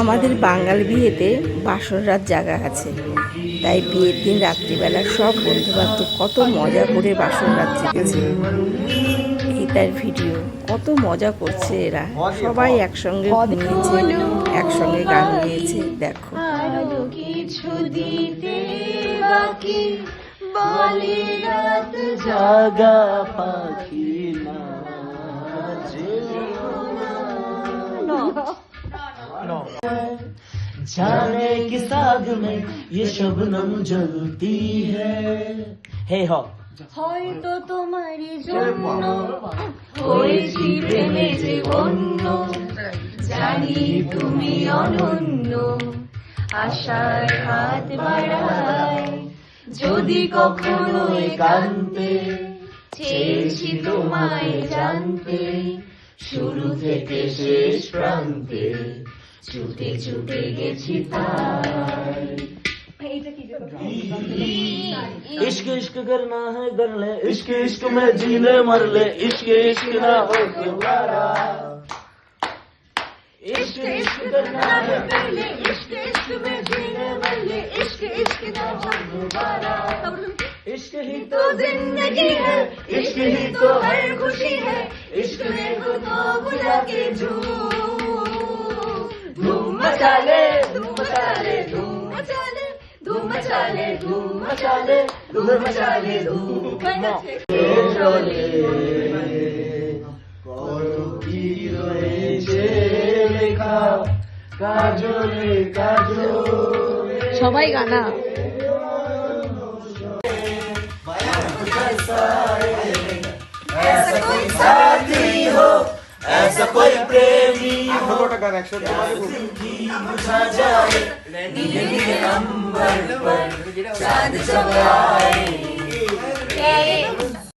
আমাদের বাঙাল বিয়েতে বাসর রাত জাগা আছে, তাই বিয়ের দিন রাত্রিবেলা সব বন্ধুবান্ধব কত মজা করে বাসর রাত জেগেছে। এটার ভিডিও কত মজা করছে এরা, সবাই একসঙ্গে ঘুমিয়েছে, একসঙ্গে গান গেয়েছে। দেখো কিছু দিতে বাকি বলে রাত জাগা পাখি না जाने की साग में ये शबनम जलती है हे हो হয়তো তোমারই জন্য হয়েছি প্রেমে যে অন্য জানি তুমি অনন্য আশার হাত বাড়ায় যদি কখনো একান্তে চেয়েছি তোমায় জানতে শুরু থেকে শেষ প্রান্তে ছুটে ছুটে গেছি তাই इश्क इश्क करना है कर ले इश्क इश्क में जीने मर ले इश्क इश्क ना हो दोबारा इश्क इश्क करना है कर ले इश्क इश्क में जीने मर ले इश्क इश्क ना हो दोबारा इश्क ही तो जिंदगी है इश्क ही तो हर खुशी है इश्क में को तो बुला के धूम मचा ले धूम मचा ले धूम मचा ले धूम मचा ले धूम मचा ले धूम मचा ले धूम চলে কত কি রয়েছে লেখা কাজলে কাজলে সবাই গানা ऐसा कोई साथी हो ऐसा कोई प्रेमी हो जिंदगी बुझा जाए नीले नीले अंबर पर चांद जब आए